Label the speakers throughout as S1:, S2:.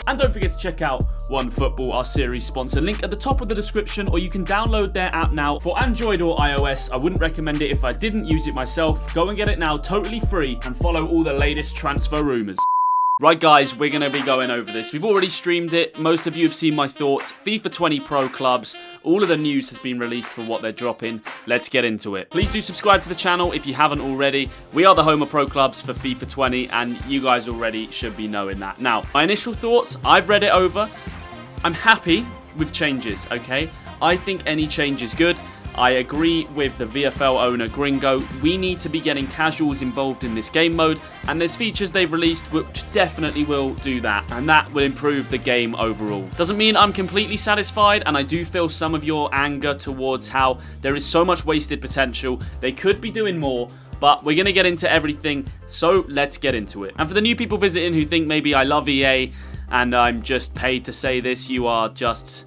S1: And don't forget to check out OneFootball, our series sponsor. Link at the top of the description, or you can download their app now for Android or iOS. I wouldn't recommend it if I didn't use it myself. Go and get it now, totally free, and follow all the latest transfer rumours. Right guys, we're going to be going over this. We've already streamed it. Most of you have seen my thoughts. FIFA 20 Pro clubs. All of the news has been released for what they're dropping. Let's get into it. Please do subscribe to the channel if you haven't already. We are the home of pro clubs for FIFA 20 and you guys already should be knowing that. Now, my initial thoughts, I've read it over. I'm happy with changes, okay? I think any change is good. I agree with the VFL owner Gringo. We need to be getting casuals involved in this game mode, and there's features they've released which definitely will do that, and that will improve the game overall. Doesn't mean I'm completely satisfied, and I do feel some of your anger towards how there is so much wasted potential. They could be doing more, but we're going to get into everything, so let's get into it. And for the new people visiting who think maybe I love EA and I'm just paid to say this, you are just...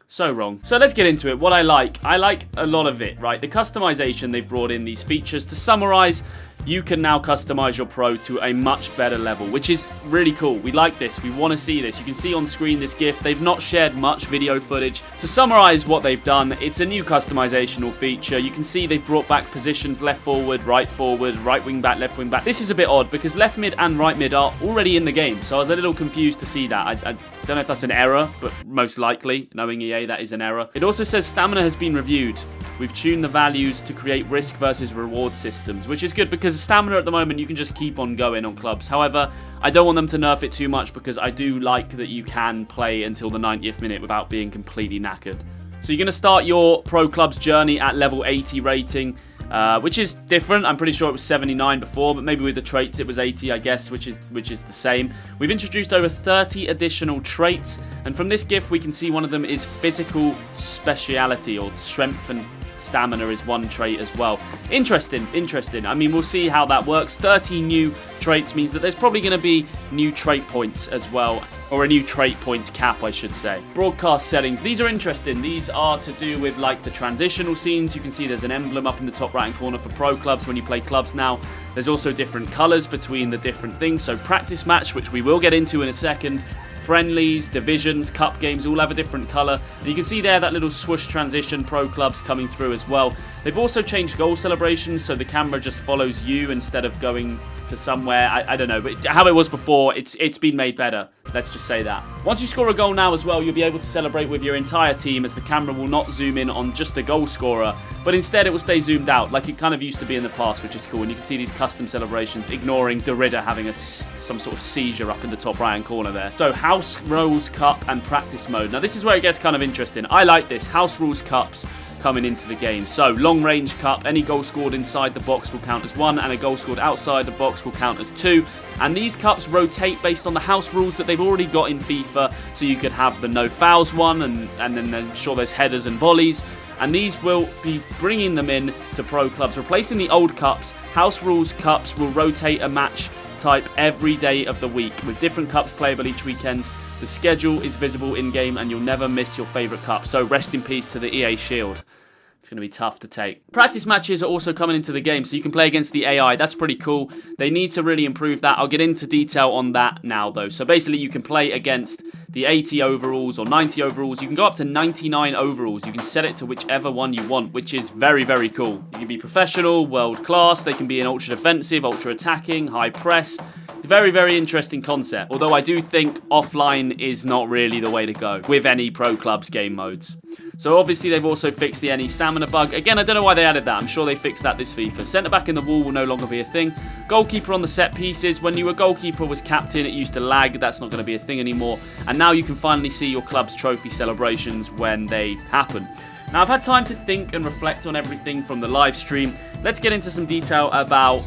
S1: so wrong. So let's get into it. What I like a lot of it, right? The customization they've brought in, these features. To summarize, you can now customize your pro to a much better level, which is really cool. We like this. We want to see this. You can see on screen this GIF. They've not shared much video footage. To summarize what they've done, it's a new customizational feature. You can see they've brought back positions left forward, right wing back, left wing back. This is a bit odd because left mid and right mid are already in the game, so I was a little confused to see that. I don't know if that's an error, but most likely, knowing EA, that is an error. It also says stamina has been reviewed. We've tuned the values to create risk versus reward systems, which is good because stamina at the moment, you can just keep on going on clubs. However, I don't want them to nerf it too much because I do like that you can play until the 90th minute without being completely knackered. So you're going to start your pro club's journey at level 80 rating, which is different. I'm pretty sure it was 79 before, but maybe with the traits it was 80, I guess, which is the same. We've introduced over 30 additional traits, and from this GIF we can see one of them is physical speciality, or strength and stamina is one trait as well. Interesting. I mean, we'll see how that works. 30 new traits means that there's probably going to be new trait points as well, or a new trait points cap, I should say. Broadcast settings. These are interesting. These are to do with like the transitional scenes. You can see there's an emblem up in the top right hand corner for pro clubs when you play clubs now. There's also different colors between the different things. So practice match, which we will get into in a second. Friendlies, divisions, cup games all have a different colour. And you can see there that little swoosh transition, pro clubs coming through as well. They've also changed goal celebrations, so the camera just follows you instead of going to somewhere. I don't know, but how it was before, it's been made better. Let's just say that. Once you score a goal now as well, you'll be able to celebrate with your entire team, as the camera will not zoom in on just the goal scorer, but instead it will stay zoomed out like it kind of used to be in the past, which is cool. And you can see these custom celebrations, ignoring Derrida having some sort of seizure up in the top right hand corner there. So House Rules Cup and Practice Mode. Now this is where it gets kind of interesting. I like this. House Rules Cups coming into the game. So long range cup, any goal scored inside the box will count as 1, and a goal scored outside the box will count as 2. And these cups rotate based on the house rules that they've already got in FIFA. So you could have the no fouls one, and then I'm sure there's headers and volleys. And these will be bringing them in to pro clubs, replacing the old cups. House rules cups will rotate a match type every day of the week, with different cups playable each weekend. The schedule is visible in-game and you'll never miss your favourite cup. So rest in peace to the EA Shield. It's going to be tough to take. Practice matches are also coming into the game, so you can play against the AI. That's pretty cool. They need to really improve that. I'll get into detail on that now, though. So basically, you can play against the 80 overalls or 90 overalls. You can go up to 99 overalls. You can set it to whichever one you want, which is very, very cool. You can be professional, world class. They can be an ultra defensive, ultra attacking, high press. Very, very interesting concept. Although I do think offline is not really the way to go with any pro clubs game modes. So obviously they've also fixed the any stamina bug. Again, I don't know why they added that. I'm sure they fixed that this FIFA. Centre back in the wall will no longer be a thing. Goalkeeper on the set pieces. When you were goalkeeper was captain, it used to lag. That's not going to be a thing anymore. And now you can finally see your club's trophy celebrations when they happen. Now I've had time to think and reflect on everything from the live stream. Let's get into some detail about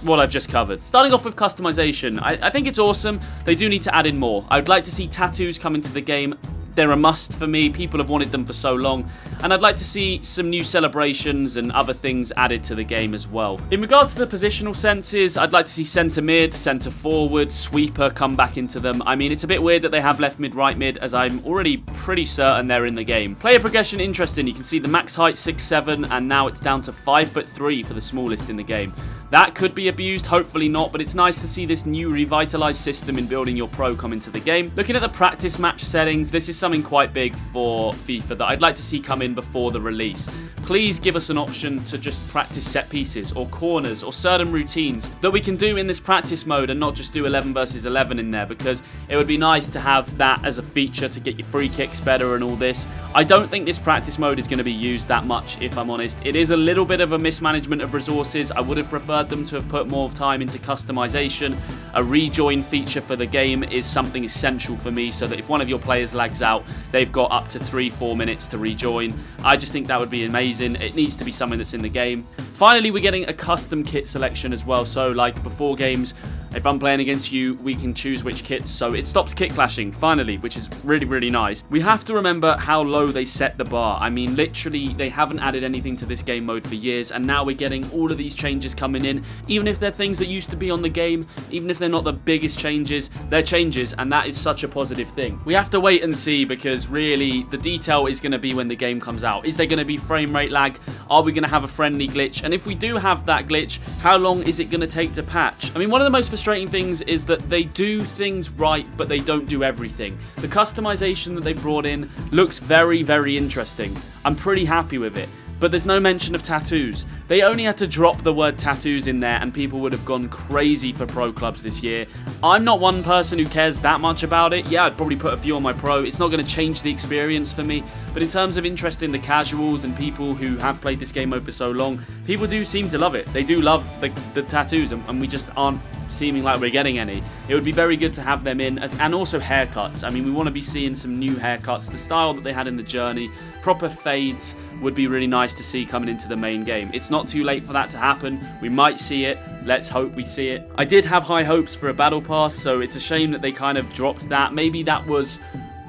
S1: what I've just covered. Starting off with customization, I think it's awesome. They do need to add in more. I would like to see tattoos come into the game. They're a must for me. People have wanted them for so long. And I'd like to see some new celebrations and other things added to the game as well. In regards to the positional senses, I'd like to see centre mid, centre forward, sweeper come back into them. I mean, it's a bit weird that they have left mid, right mid, as I'm already pretty certain they're in the game. Player progression, interesting. You can see the max height 6'7", and now it's down to 5'3" for the smallest in the game. That could be abused, hopefully not, but it's nice to see this new revitalized system in building your pro come into the game. Looking at the practice match settings, this is something quite big for FIFA that I'd like to see come in before the release. Please give us an option to just practice set pieces or corners or certain routines that we can do in this practice mode and not just do 11 versus 11 in there, because it would be nice to have that as a feature to get your free kicks better and all this. I don't think this practice mode is going to be used that much, if I'm honest. It is a little bit of a mismanagement of resources. I would have preferred them to have put more time into customization. A rejoin feature for the game is something essential for me, so that if one of your players lags out, they've got up to 3-4 minutes to rejoin. I just think that would be amazing. It needs to be something that's in the game. Finally, we're getting a custom kit selection as well, so like before games, if I'm playing against you, we can choose which kits, so it stops kit clashing, finally, which is really, really nice. We have to remember how low they set the bar. I mean, literally, they haven't added anything to this game mode for years, and now we're getting all of these changes coming in, even if they're things that used to be on the game, even if they're not the biggest changes, they're changes, and that is such a positive thing. We have to wait and see, because really, the detail is going to be when the game comes out. Is there going to be frame rate lag? Are we going to have a friendly glitch? And if we do have that glitch, how long is it going to take to patch? I mean, one of the most frustrating things is that they do things right, but they don't do everything. The customization that they brought in looks very, very interesting. I'm pretty happy with it. But there's no mention of tattoos. They only had to drop the word tattoos in there and people would have gone crazy for pro clubs this year. I'm not one person who cares that much about it. Yeah, I'd probably put a few on my pro. It's not going to change the experience for me. But in terms of interest in the casuals and people who have played this game mode for so long, people do seem to love it. They do love the tattoos, and we just aren't seeming like we're getting any. It would be very good to have them in, and also haircuts. I mean, we want to be seeing some new haircuts. The style that they had in the Journey, proper fades, would be really nice to see coming into the main game. It's not too late for that to happen. We might see it. Let's hope we see it. I did have high hopes for a battle pass, so it's a shame that they kind of dropped that. Maybe that was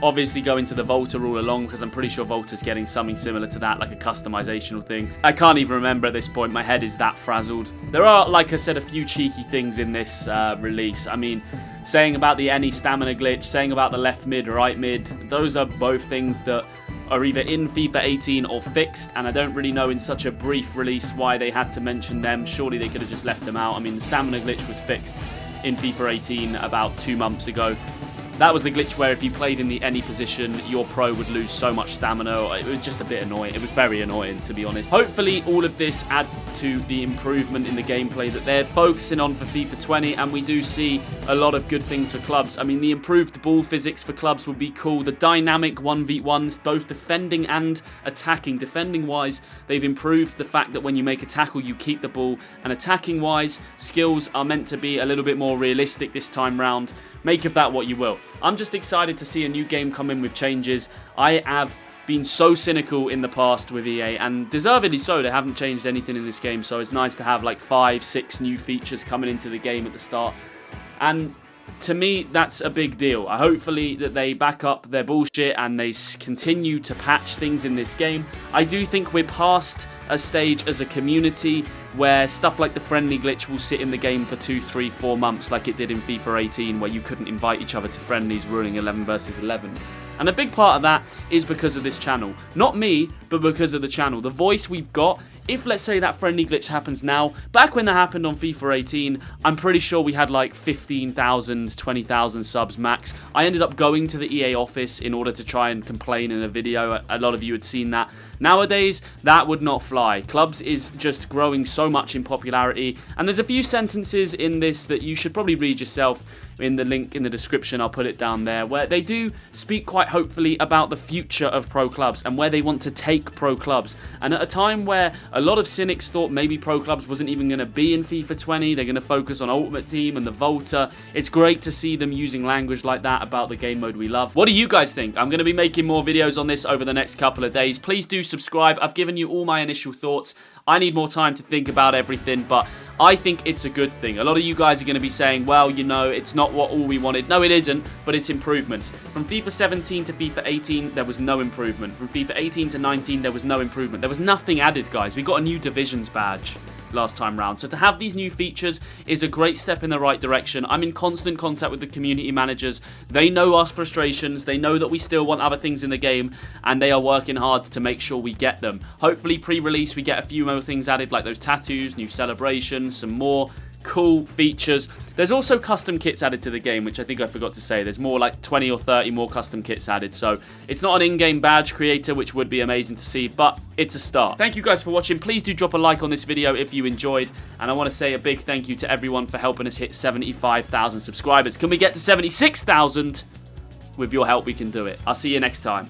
S1: obviously going to the Volta all along, because I'm pretty sure Volta's getting something similar to that, like a customizational thing. I can't even remember at this point. My head is that frazzled. There are, like I said, a few cheeky things in this release. I mean, saying about the any stamina glitch, saying about the left mid, right mid, those are both things that are either in FIFA 18 or fixed, and I don't really know in such a brief release why they had to mention them. Surely they could have just left them out. I mean, the stamina glitch was fixed in FIFA 18 about 2 months ago. That was the glitch where if you played in the any position, your pro would lose so much stamina. It was just a bit annoying. It was very annoying, to be honest. Hopefully, all of this adds to the improvement in the gameplay that they're focusing on for FIFA 20, and we do see a lot of good things for clubs. I mean, the improved ball physics for clubs would be cool. The dynamic 1v1s, both defending and attacking. Defending-wise, they've improved the fact that when you make a tackle, you keep the ball. And attacking-wise, skills are meant to be a little bit more realistic this time round. Make of that what you will. I'm just excited to see a new game come in with changes. I have been so cynical in the past with EA, and deservedly so. They haven't changed anything in this game, so it's nice to have like 5-6 new features coming into the game at the start. And to me, that's a big deal. Hopefully that they back up their bullshit and they continue to patch things in this game. I do think we're past a stage as a community where stuff like the friendly glitch will sit in the game for 2, 3, 4 months like it did in FIFA 18, where you couldn't invite each other to friendlies, ruining 11 versus 11. And a big part of that is because of this channel. Not me, but because of the channel. The voice we've got, if let's say that friendly glitch happens now, back when that happened on FIFA 18, I'm pretty sure we had like 15,000, 20,000 subs max. I ended up going to the EA office in order to try and complain in a video. A lot of you had seen that. Nowadays, that would not fly. Clubs is just growing so much in popularity, and there's a few sentences in this that you should probably read yourself. In the link in the description, I'll put it down there, where they do speak quite hopefully about the future of pro clubs and where they want to take pro clubs. And at a time where a lot of cynics thought maybe pro clubs wasn't even going to be in FIFA 20, they're going to focus on Ultimate Team and the Volta, it's great to see them using language like that about the game mode we love. What do you guys think? I'm going to be making more videos on this over the next couple of days. Please do subscribe. I've given you all my initial thoughts. I need more time to think about everything, but I think it's a good thing. A lot of you guys are going to be saying, well, you know, it's not what all we wanted. No, it isn't, but it's improvements. From FIFA 17 to FIFA 18, there was no improvement. From FIFA 18 to 19, there was no improvement. There was nothing added, guys. We got a new divisions badge. last time round. So to have these new features is a great step in the right direction. I'm in constant contact with the community managers. They know our frustrations. They know that we still want other things in the game, and they are working hard to make sure we get them. Hopefully pre-release we get a few more things added, like those tattoos, new celebrations, some more cool features. There's also custom kits added to the game, which I think I forgot to say. There's more, like 20 or 30 more custom kits added, so it's not an in-game badge creator, which would be amazing to see, but it's a start. Thank you guys for watching. Please do drop a like on this video if you enjoyed, and I want to say a big thank you to everyone for helping us hit 75,000 subscribers. Can we get to 76,000? With your help we can do it. I'll see you next time.